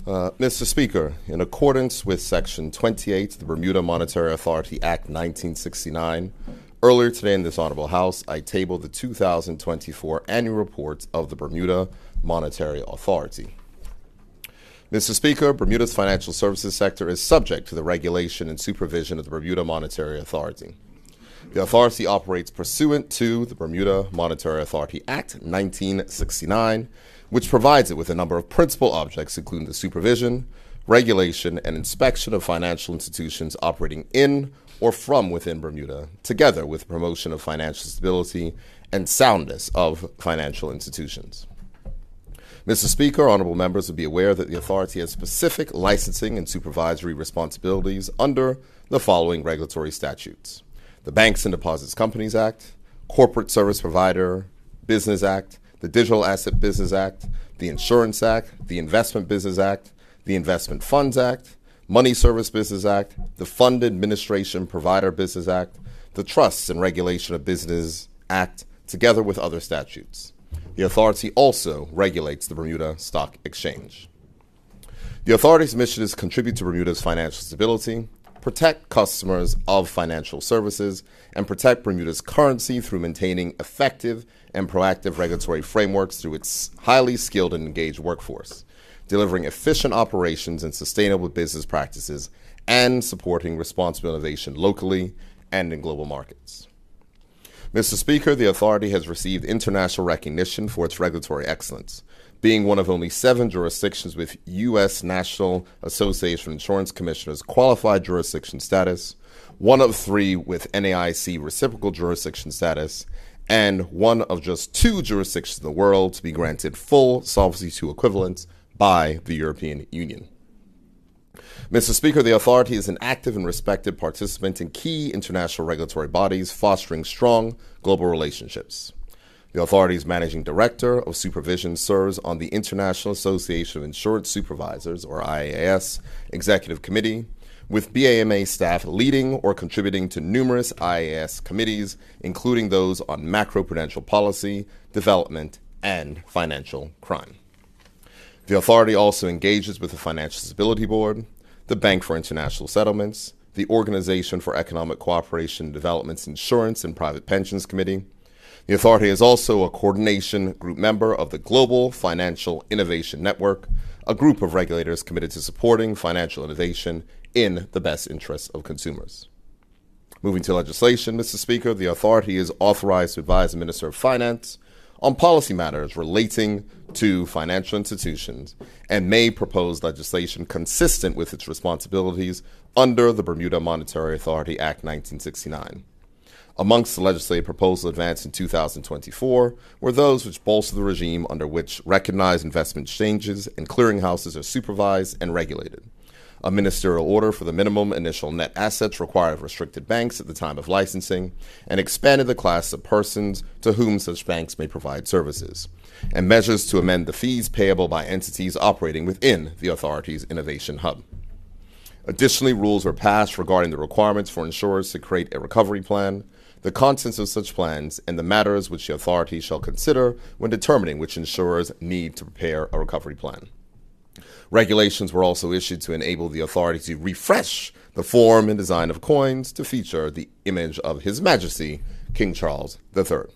Mr. Speaker, in accordance with Section 28 of the Bermuda Monetary Authority Act 1969, earlier today in this Honorable House, I tabled the 2024 annual report of the Bermuda Monetary Authority. Mr. Speaker, Bermuda's financial services sector is subject to the regulation and supervision of the Bermuda Monetary Authority. The authority operates pursuant to the Bermuda Monetary Authority Act 1969, which provides it with a number of principal objects, including the supervision, regulation, and inspection of financial institutions operating in or from within Bermuda, together with promotion of financial stability and soundness of financial institutions. Mr. Speaker, honorable members will be aware that the authority has specific licensing and supervisory responsibilities under the following regulatory statutes: the Banks and Deposits Companies Act, Corporate Service Provider Business Act, the Digital Asset Business Act, the Insurance Act, the Investment Business Act, the Investment Funds Act, Money Service Business Act, the Fund Administration Provider Business Act, the Trusts and Regulation of Business Act, together with other statutes. The authority also regulates the Bermuda Stock Exchange. The authority's mission is to contribute to Bermuda's financial stability, protect customers of financial services, and protect Bermuda's currency through maintaining effective and proactive regulatory frameworks through its highly skilled and engaged workforce, delivering efficient operations and sustainable business practices, and supporting responsible innovation locally and in global markets. Mr. Speaker, the authority has received international recognition for its regulatory excellence, being one of only 7 jurisdictions with U.S. National Association of Insurance Commissioners qualified jurisdiction status, one of 3 with NAIC reciprocal jurisdiction status, and one of just 2 jurisdictions in the world to be granted full Solvency II equivalence by the European Union. Mr. Speaker, the authority is an active and respected participant in key international regulatory bodies fostering strong global relationships. The authority's managing director of supervision serves on the International Association of Insurance Supervisors, or IAS, Executive Committee, with BAMA staff leading or contributing to numerous IAS committees, including those on macroprudential policy, development, and financial crime. The authority also engages with the Financial Stability Board, the Bank for International Settlements, the Organization for Economic Cooperation and Development's Insurance and Private Pensions Committee. The authority is also a coordination group member of the Global Financial Innovation Network, a group of regulators committed to supporting financial innovation in the best interests of consumers. Moving to legislation, Mr. Speaker, the authority is authorized to advise the Minister of Finance on policy matters relating to financial institutions and may propose legislation consistent with its responsibilities under the Bermuda Monetary Authority Act 1969. Amongst the legislative proposals advanced in 2024 were those which bolster the regime under which recognized investment exchanges and clearinghouses are supervised and regulated, a ministerial order for the minimum initial net assets required of restricted banks at the time of licensing, and expanded the class of persons to whom such banks may provide services, and measures to amend the fees payable by entities operating within the authority's innovation hub. Additionally, rules were passed regarding the requirements for insurers to create a recovery plan, the contents of such plans, and the matters which the authority shall consider when determining which insurers need to prepare a recovery plan. Regulations were also issued to enable the authority to refresh the form and design of coins to feature the image of His Majesty, King Charles III.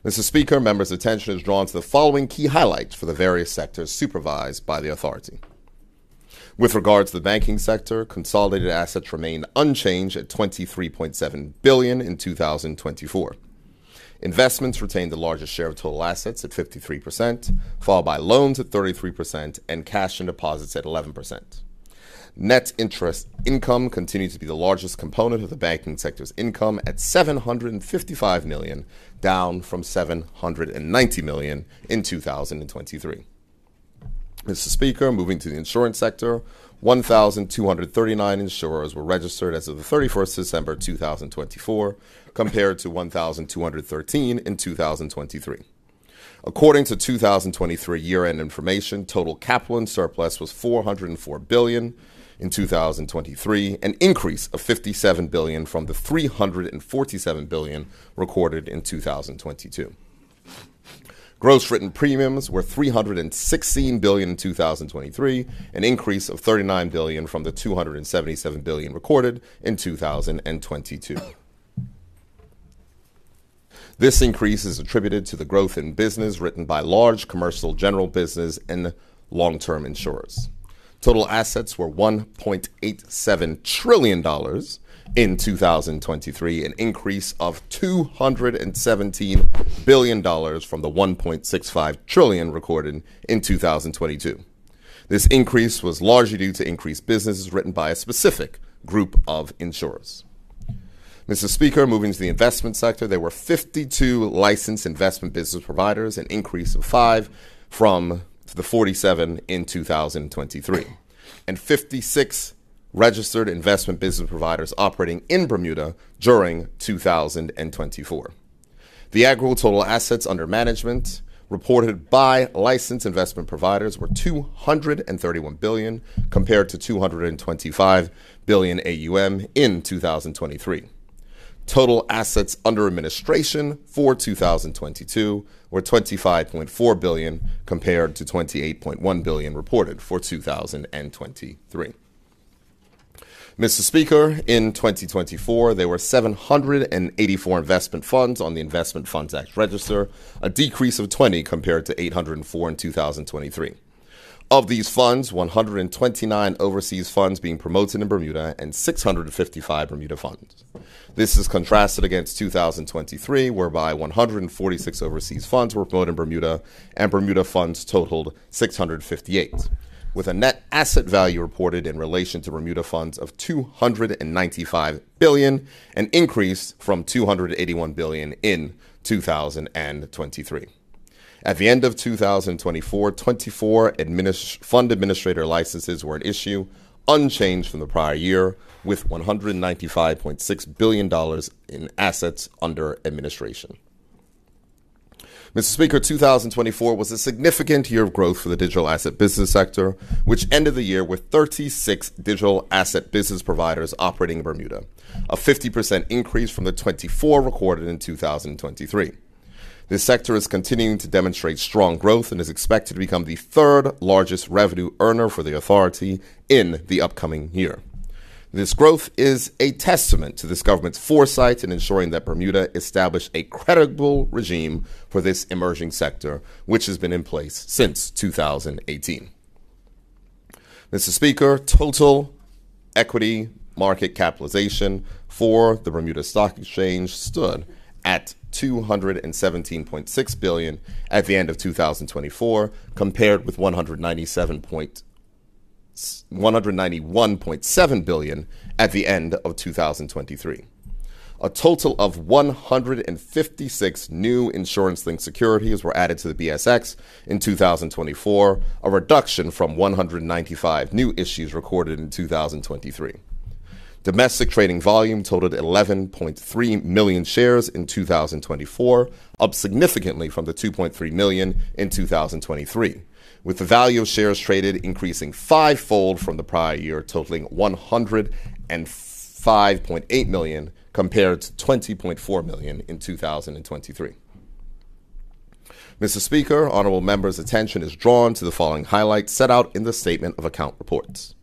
Mr. Speaker, members' attention is drawn to the following key highlights for the various sectors supervised by the authority. With regard to the banking sector, consolidated assets remained unchanged at $23.7 billion in 2024. Investments retained the largest share of total assets at 53%, followed by loans at 33%, and cash and deposits at 11%. Net interest income continued to be the largest component of the banking sector's income at $755 million, down from $790 million in 2023. Mr. Speaker, moving to the insurance sector, 1,239 insurers were registered as of the 31st December 2024, compared to 1,213 in 2023. According to 2023 year-end information, total capital and surplus was $404 billion in 2023, an increase of $57 billion from the $347 billion recorded in 2022. Gross written premiums were $316 billion in 2023, an increase of $39 billion from the $277 billion recorded in 2022. This increase is attributed to the growth in business written by large commercial general business and long-term insurers. Total assets were $1.87 trillion in 2023, an increase of $217 billion from the $1.65 trillion recorded in 2022. This increase was largely due to increased businesses written by a specific group of insurers. Mr. Speaker, moving to the investment sector, there were 52 licensed investment business providers, an increase of 5 from the 47 in 2023, and 56 registered investment business providers operating in Bermuda during 2024. The aggregate total assets under management reported by licensed investment providers were $231 billion compared to $225 billion AUM in 2023. Total assets under administration for 2022 were $25.4 billion compared to $28.1 billion reported for 2023. Mr. Speaker, in 2024, there were 784 investment funds on the Investment Funds Act register, a decrease of 20 compared to 804 in 2023. Of these funds, 129 overseas funds being promoted in Bermuda and 655 Bermuda funds. This is contrasted against 2023, whereby 146 overseas funds were promoted in Bermuda and Bermuda funds totaled 658, with a net asset value reported in relation to Bermuda funds of $295 billion, an increase from $281 billion in 2023. At the end of 2024, 24 fund administrator licenses were at issue, unchanged from the prior year, with $195.6 billion in assets under administration. Mr. Speaker, 2024 was a significant year of growth for the digital asset business sector, which ended the year with 36 digital asset business providers operating in Bermuda, a 50% increase from the 24 recorded in 2023. This sector is continuing to demonstrate strong growth and is expected to become the third largest revenue earner for the authority in the upcoming year. This growth is a testament to this government's foresight in ensuring that Bermuda establish a credible regime for this emerging sector, which has been in place since 2018. Mr. Speaker, total equity market capitalization for the Bermuda Stock Exchange stood at $217.6 billion at the end of 2024, compared with $191.7 billion at the end of 2023. A total of 156 new insurance-linked securities were added to the BSX in 2024, a reduction from 195 new issues recorded in 2023. Domestic trading volume totaled 11.3 million shares in 2024, up significantly from the 2.3 million in 2023, with the value of shares traded increasing fivefold from the prior year, totaling 105.8 million compared to 20.4 million in 2023. Mr. Speaker, honorable members' attention is drawn to the following highlights set out in the Statement of Account Reports.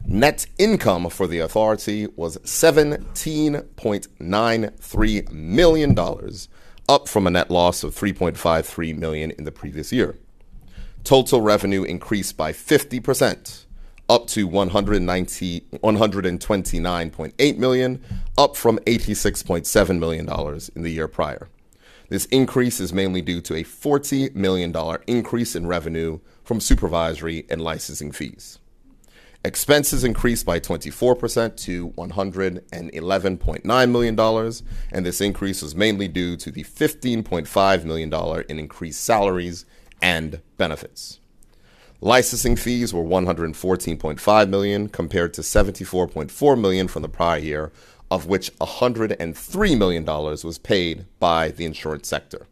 Net income for the authority was $17.93 million, up from a net loss of $3.53 million in the previous year. Total revenue increased by 50%, up to $129.8 million, up from $86.7 million in the year prior. This increase is mainly due to a $40 million increase in revenue from supervisory and licensing fees. Expenses increased by 24% to $111.9 million, and this increase was mainly due to the $15.5 million in increased salaries and benefits. Licensing fees were $114.5 million compared to $74.4 million from the prior year, of which $103 million was paid by the insurance sector.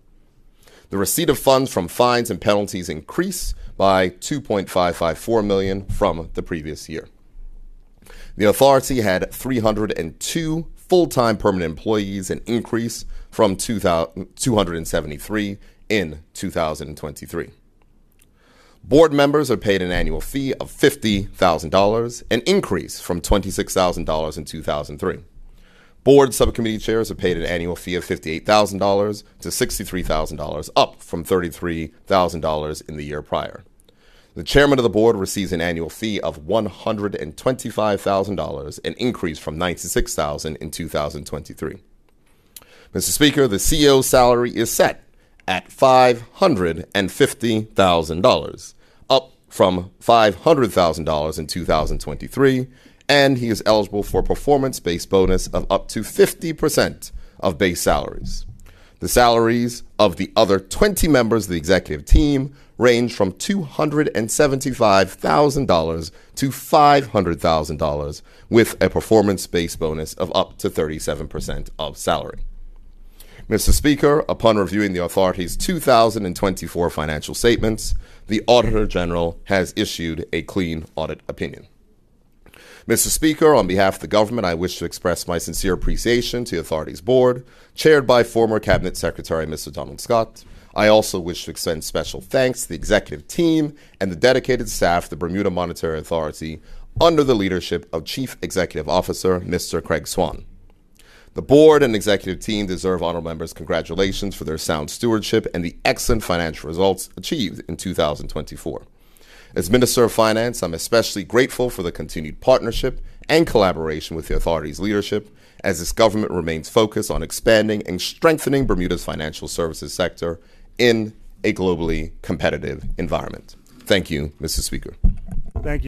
The receipt of funds from fines and penalties increased by $2.554 million from the previous year. The authority had 302 full-time permanent employees, an increase from 273 in 2023. Board members are paid an annual fee of $50,000, an increase from $26,000 in 2003. Board subcommittee chairs are paid an annual fee of $58,000 to $63,000, up from $33,000 in the year prior. The chairman of the board receives an annual fee of $125,000, an increase from $96,000 in 2023. Mr. Speaker, the CEO's salary is set at $550,000, up from $500,000 in 2023, and he is eligible for a performance-based bonus of up to 50% of base salaries. The salaries of the other 20 members of the executive team range from $275,000 to $500,000, with a performance-based bonus of up to 37% of salary. Mr. Speaker, upon reviewing the authority's 2024 financial statements, the Auditor General has issued a clean audit opinion. Mr. Speaker, on behalf of the government, I wish to express my sincere appreciation to the authority's board, chaired by former Cabinet Secretary Mr. Donald Scott. I also wish to extend special thanks to the executive team and the dedicated staff of the Bermuda Monetary Authority under the leadership of Chief Executive Officer Mr. Craig Swan. The board and executive team deserve honorable members' congratulations for their sound stewardship and the excellent financial results achieved in 2024. As Minister of Finance, I'm especially grateful for the continued partnership and collaboration with the authority's leadership as this government remains focused on expanding and strengthening Bermuda's financial services sector in a globally competitive environment. Thank you, Mr. Speaker. Thank you.